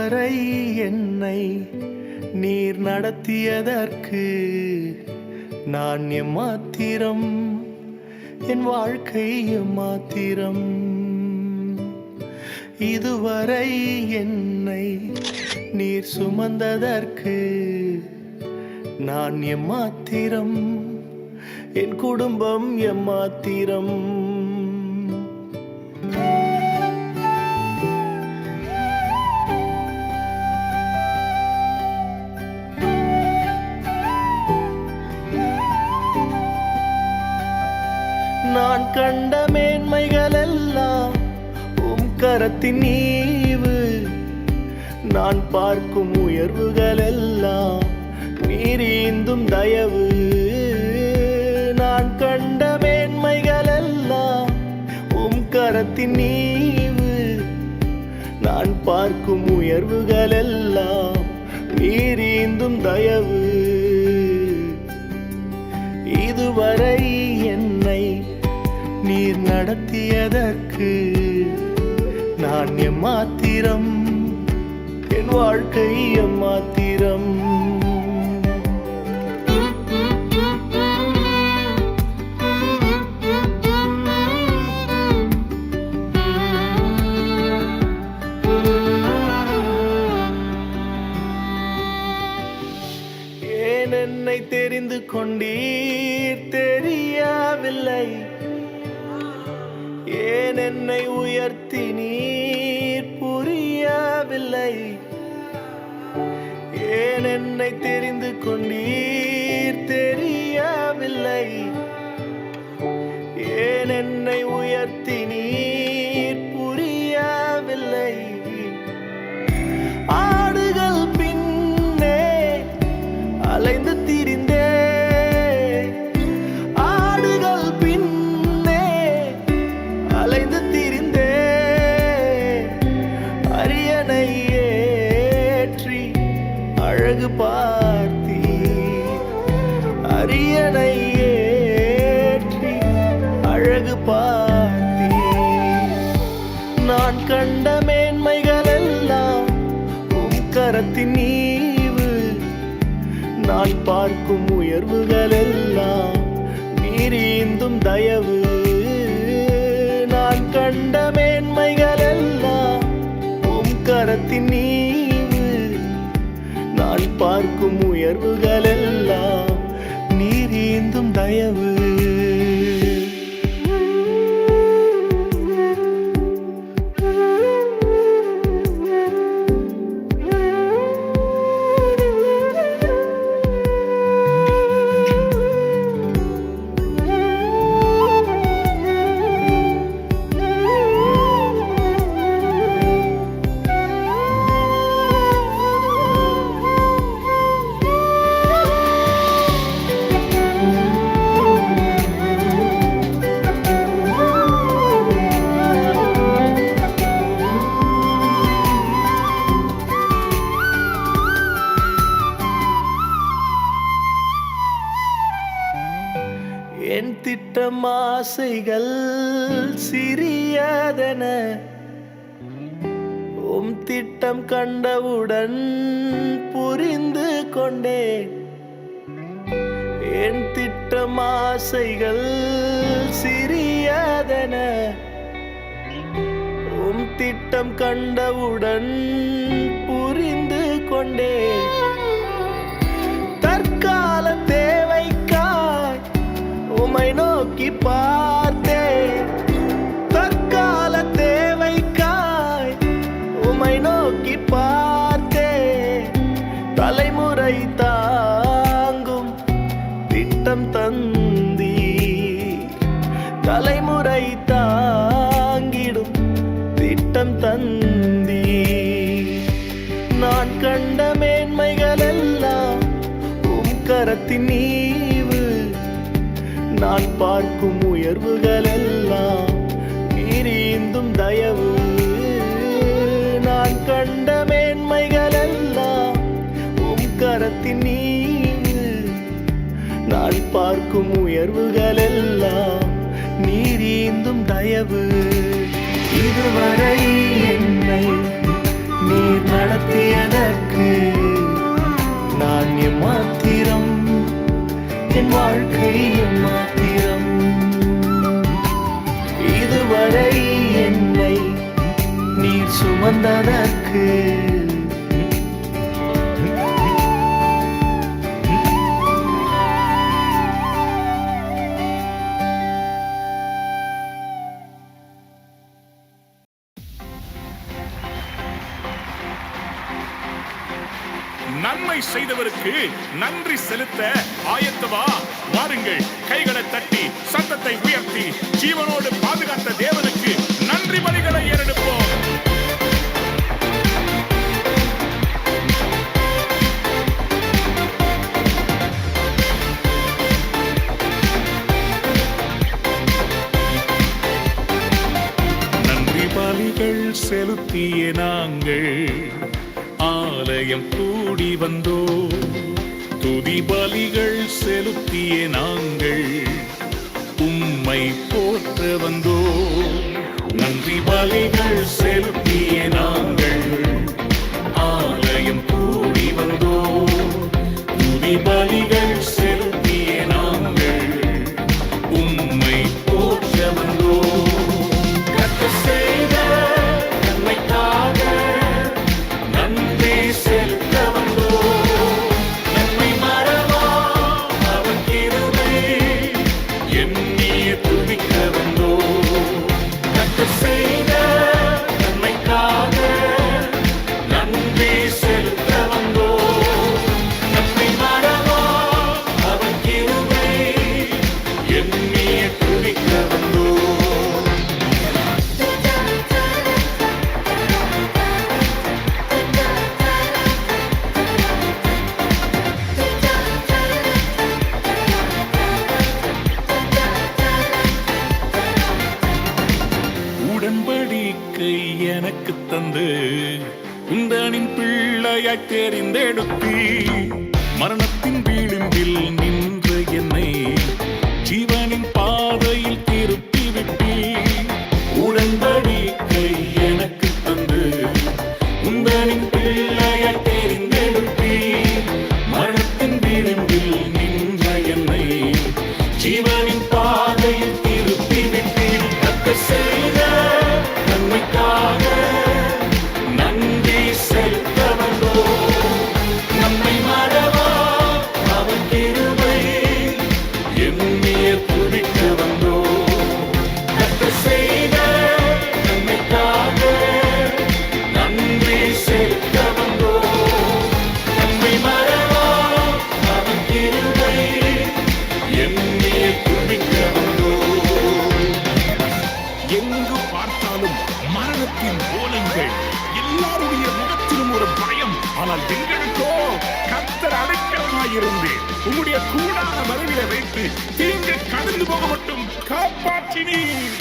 இதுவரை என்னை நீர் நடத்தியதற்கு நான் எம்மாத்திரம், என் வாழ்க்கை எம்மாத்திரம். இதுவரை என்னை நீர் சுமந்ததற்கு நான் எம்மாத்திரம், என் குடும்பம் எம்மாத்திரம். நான் கண்ட மேன்மைகள் எல்லாம் உம் கரத்தின் ஈவு, நான் பார்க்கும் உயர்வுகள் எல்லாம் நீர் ஈந்தும் தயவு. நான் கண்ட மேன்மைகள் எல்லாம் உம் கரத்தின் ஈவு, நான் பார்க்கும் உயர்வுகள் எல்லாம் நீர் ஈந்தும் தயவு. இதுவரை என்னை நீர் நடத்தியதற்கு நான் எம்மாத்திரம், என் வாழ்க்கை எம்மாத்திரம். ஏன் என்னை தெரிந்து கொண்டீர் தெரியவில்லை, ஏன் என்னை உயர்த்தி நீர் புரியவில்லை, ஏன் என்னை தெரிந்து கொண்டீர் தெரியவில்லை, ஏன் என்னை உயர்த்தி நீர் புரியவில்லை. ஆடுகள் பின்னே அலைந்து திரிந்தே, ஆடுகள் பின்னே அலைந்து திரிந்தே, அரியணை ஏற்றி அழகு பார்த்தீர், அரியணை ஏற்றி அழகு பார்த்தீர். நான் கண்ட மேன்மைகள் எல்லாம் உம் கரத்தின் ஈவு, நான் பார்க்கும் உயர்வுகள் எல்லாம் நீர் ஈந்தும் தயவு. நான் கண்ட மேன்மைகள் எல்லாம் உம் கரத்தின் ஈவு, நான் பார்க்கும் உயர்வுகள் எல்லாம் நீர் ஈந்தும் தயவு. என் திட்டம் ஆசைகள் சிறியதென உம் திட்டம் கண்டவுடன் புரிந்து கொண்டேன். என் திட்டம் ஆசைகள் சிறியதென உம் திட்டம் கண்டவுடன் புரிந்து கொண்டேன். தற்கால தேவைக்காய் உம்மை நோக்கி பார்த்தேன், தற்கால தேவைக்காய் உம்மை நோக்கி பார்த்தேன். தலைமுறை தாங்கும் திட்டம் தந்தீர், தலைமுறை தாங்கிடும் திட்டம் தந்தீர். நான் கண்ட மேன்மைகள் எல்லாம் உம் கரத்தின் ஈவு, நான் பார்க்கும் உயர்வுகள் எல்லாம் நீர் ஈந்தும் தயவு. நான் கண்ட மேன்மைகள் எல்லாம் உம் கரத்தின் ஈவு, நான் பார்க்கும் உயர்வுகள் எல்லாம் நீர் ஈந்தும் தயவு. இதுவரை என்னை நீர் நடத்தியதற்கு நான் எம்மாத்திரம், என் வாழ்க்கை எம்மாத்திரம். இதுவரை என்னை நீர் சுமந்ததற்கு நன்மை செய்தவருக்கு நன்றி செலுத்த ஆயத்தமா? வாருங்கள், கைகளை தட்டி சத்தத்தை உயர்த்தி ஜீவனோடு பாதுகாத்த தேவனுக்கு நன்றி பலிகளை ஏறெடுப்போம். நன்றி பலிகள் செலுத்திய நாங்கள் ஆலயம் கூடி வந்தோ, துதி பலிகள் செலுத்திய நாங்கள் உம்மை போற்ற வந்தோ. நன்றி பலிகள் செலுத்திய நாங்கள் ஆலயம் கூடி வந்தோ, துதி பலிகள் செலுத்திய நாங்கள் உம்மை போற்ற வந்தோ. கர்த்தர் செய்த நன்மைக்காக நன்றி செலுத்த வந்தோ. நன்மை மறவா அவர் கிருபை எண்ணிய துதிக்க வந்தோ. கர்த்தர் செய்த நன்மைக்காக நன்றி செலுத்த வந்தோ. நன்மை மறவா அவர் கிருபை எண்ணிய துதிக்க வந்தோ. உடன்படிக்கை எனக்கு தந்து உந்தனின் பிள்ளையாய் தெரிந்தெடுத்தி, மரணத்தின் விளிம்பில் நின்ற என்னை ஜீவனின் பாதையில் திருப்பி விட்டி. உடன்படிக்கை எனக்கு தந்து உந்தனின் பிள்ளையாய் தெரிந்தெடுத்தி, மரணத்தின் விளிம்பில் நின்ற என்னை ஜீவனின் பாதையில் திருப்பி விட்டி. கர்த்தர் செய்த நன்மைக்காக நன்றி செலுத்த வந்தோ. நம்மை மறவா அவர் கிருபை எண்ணிய துதிக்க வந்தோ. கர்த்தர் செய்த நன்மைக்காக நன்றி செலுத்த வந்தோ. நம்மை மறவா அவர் கிருபை எண்ணிய துதிக்க வந்தோ. எங்கு பார்த்தாலும் மரணத்தின் ஓலங்கள், எல்லாருடைய முகத்திலும் ஒரு பயம். ஆனால் எங்களுக்கோ கர்த்தர் அடைக்கலமாயிருந்து உம்முடைய கூடான மறைவில வைத்து தீங்கு கடந்து போக மட்டும் காப்பாற்றினீர்.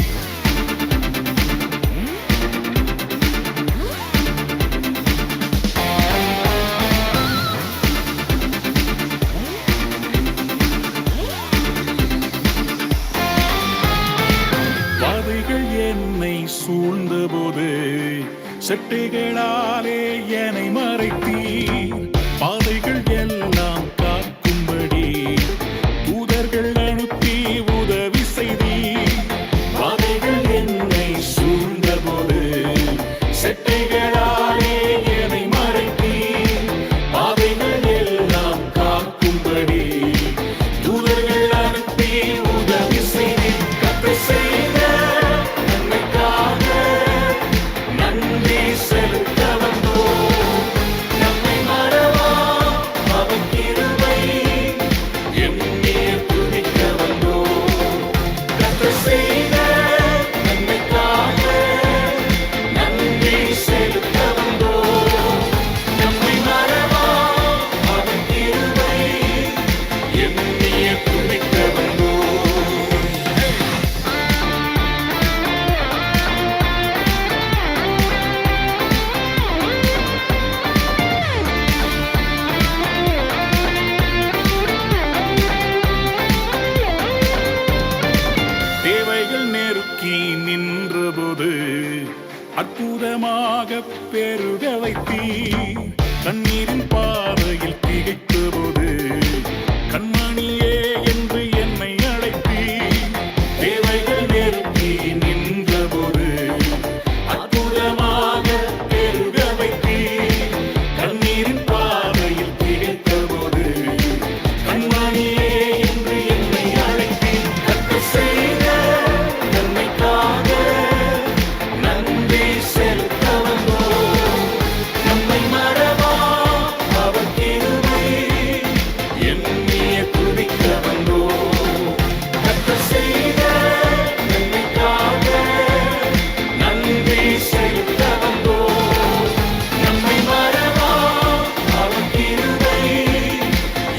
பாதைகள் என்னை சூழ்ந்தபோது செட்டைகளாலே என்னை மறைத்தீர். பாதைகள் எல்லாம் காக்கும்படி தூதர்கள் அனுப்பி உதவி செய்தீர். பாதைகள் என்னை சூழ்ந்தபோது செட்டைகளாலே என்னை மறைத்தீர். பாதைகள் எல்லாம் காக்கும்படி தூதர்கள் அனுப்பி உதவி செய்தீர். கர்த்தர் செய்த நன்மைக்காக நன்றி செலுத்த வந்தோ. நம்மை மறவா அவர் பெருக வைத்தீர். கண்ணீரின் பாதையில் திகைத்த போது கண்மணியே என்று என்னை அழைத்தீர். தேவைகள் நெருங்கி நின்ற போது அற்புதமாக பெருக வைத்தீர். கண்ணீரின் பாதையில் திகைத்த போது கண்மணியே என்று என்னை அழைத்தீர். கர்த்தர் செய்த நன்மைக்காக நன்றி செலுத்த வந்தோம். நம்மை மறவா அவர் கிருபை எண்ணிய துதிக்க வந்தோம். கர்த்தர் செய்த நன்மைக்காக நன்றி செலுத்த வந்தோம். நம்மை மறவா அவர் கிருபை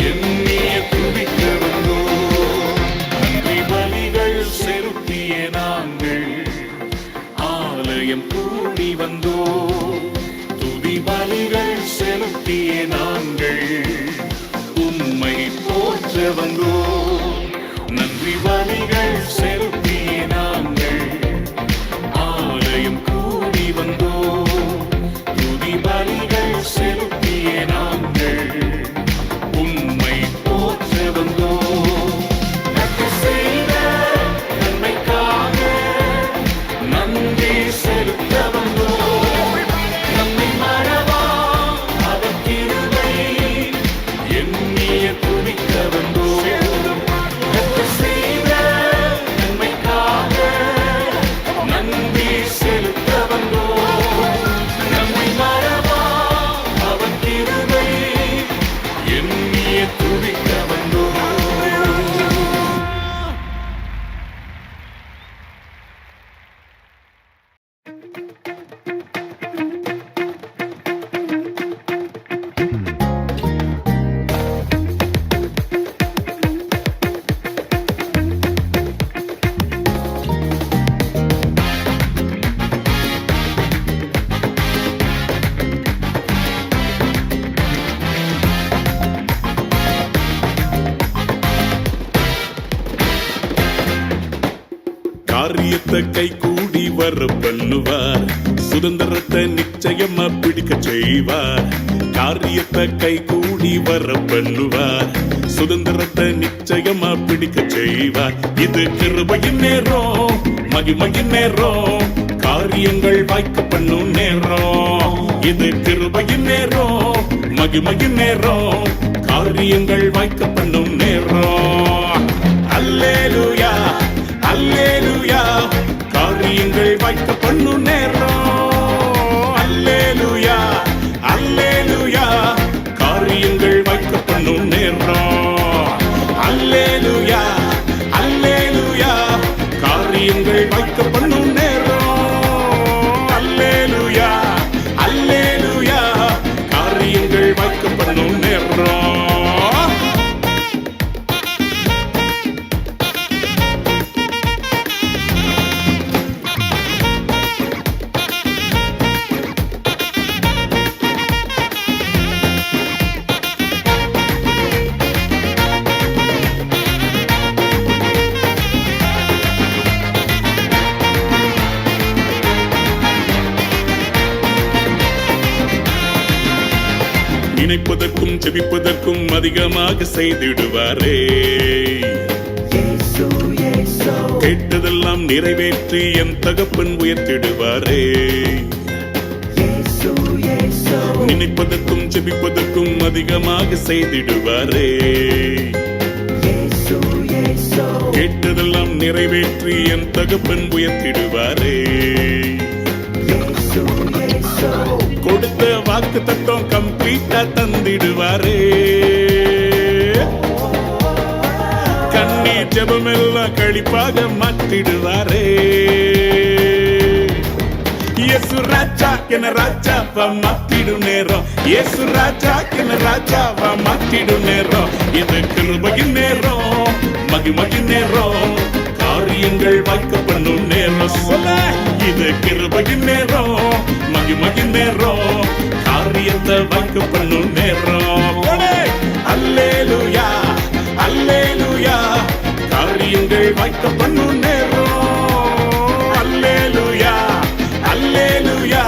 எண்ணிய துதிக்க வந்தோம். நன்றி பலிகள் செலுத்திய நாங்கள் ஆலயம் கூடி வந்தோம். துதி பலிகள் செலுத்திய நாங்கள் உம்மை போற்ற வந்தோம். நன்றி பலிகள் செலுத்திய நாங்கள் ஆலயம் கூடி வந்தோம். துதி பலிகள் செலுத்திய நாங்கள் உம்மை போற்ற வந்தோம். கர்த்தர் செய்த நன்மைக்காக நன்றி செலுத்த வந்தோம். நம்மை மறவா அவர் கிருபை எண்ணிய துதிக்க வந்தோம். கர்த்தர் செய்த நன்மைக்காக நன்றி செலுத்த வந்தோம். நம்மை மறவா அவர் கிருபை எண்ணிய துதிக்க வந்தோம். காரியத்தை கை கூடி வர பண்ணுவார். சுதந்திரத்தை நிச்சயமா பிடிக்க செய்வார். காரியத்தை கை கூடி வர பண்ணுவார். சுதந்திரத்தை நிச்சயமா பிடிக்க செய்வார். இது கிருபையின் நேரம், மகிமையின் நேரம், காரியங்கள் வாய்க்க பண்ணும் நேரம். இது கிருபையின் நேரம், மகிமையின் நேரம், காரியங்கள் வாய்க்க பண்ணும் நேரம். அல்லேலூயா அல்லேலூயா, காரியங்கள் வாய்க்க பண்ணும் நேரம். அல்லேலூயா அல்லேலூயா, காரியங்கள் வாய்க்க பண்ணும் நேரம். அல்லேலூயா அல்லேலூயா, காரியங்கள் வாய்க்க பண்ணும் நேரம். அல்லேலூயா அல்லேலூயா, காரியங்கள் வாய்க்க பண்ணும் நேரம். நினைப்பதற்கும் ஜெபிப்பதற்கும் அதிகமாக செய்திடுவாரே. கேட்டதெல்லாம் நிறைவேற்றி என் தகப்பன் உயர்த்திடுவாரே. நினைப்பதற்கும் ஜெபிப்பதற்கும் அதிகமாக செய்திடுவாரே. கேட்டதெல்லாம் நிறைவேற்றி என் தகப்பன் உயர்த்திடுவாரே. கொடுத்த வாக்கு தத்துவம் கம்ப்ளீட்டா தந்திடுவாரே. கண்ணீர் ஜெபமெல்லாம் கழிப்பாக மாற்றிடுவாரே. இயேசு ராஜா என ராஜாவா மாத்திடும் நேரம். இயேசு ராஜா என ராஜாவா மாத்திடும் நேரம். இது கிருபையின் நேரம், மகிமையின் நேரம், காரியங்கள் வாய்க்க பண்ணும் நேரம். சொல்ல இது கிருபையின் நேரம், மகிமையின் நேரம், காரியத்தை வாய்க்க பண்ணும் நேரம். அல்லேலூயா அல்லேலூயா, காரியங்கள் வாய்க்க பண்ணும் நேரம். அல்லேலூயா அல்லேலூயா,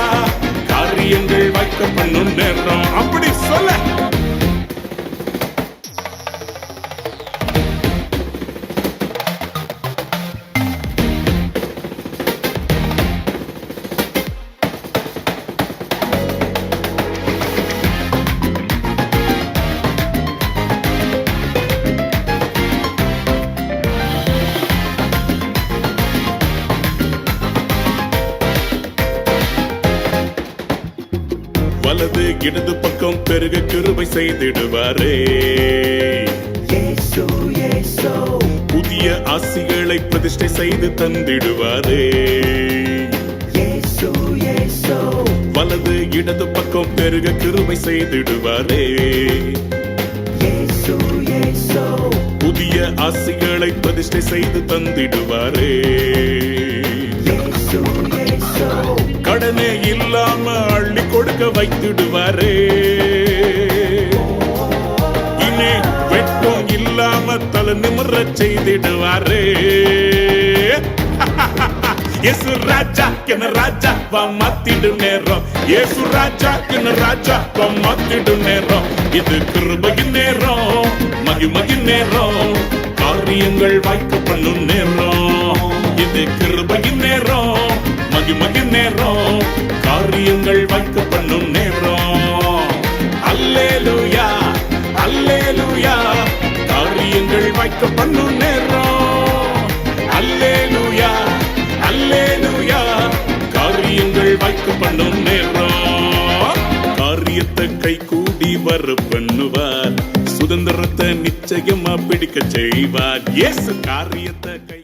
வலது இடது பக்கம் பெருக கிருபை செய்திடுவாரே. இயேசு இயேசு புதிய ஆசிகளை பிரதிஷ்டை செய்து தந்திடுவாரே. இயேசு இயேசு வலது இடது பக்கம் பெருக கிருபை செய்திடுவாரே. இயேசு இயேசு புதிய ஆசிகளை பிரதிஷ்டை செய்து தந்திடுவாரே. இயேசு இயேசு கடனே இல்லாம அள்ளி கொடுக்க வைத்திடுவாரே. இனி வெட்டம் இல்லாம தலை நிமிர செய்திடுவாரே. இயேசு ராஜா என்ன ராஜா வா மாத்திடும் நேரம். இயேசு ராஜா என்ன ராஜா வா மாத்திடும் நேரம். இது கிருபையின் நேரம், மகிமையின் நேரம், காரியங்கள் வாய்க்க பண்ணும் நேரம். இது கிருபையின் நேரம், மகிமையின் நேரம், காரியங்கள் வாய்க்க பண்ணும் நேரம். அல்லேலூயா அல்லேலூயா காரியங்கள் வாய்க்க பண்ணும் நேரம். அல்லேலூயா அல்லேலூயா காரியங்கள் வாய்க்க பண்ணும் நேரம். காரியத்தை கை கூடி வர பண்ணுவார், சுதந்திரத்தை நிச்சயமா பிடிக்க செய்வார். இயேசு காரியத்தை கை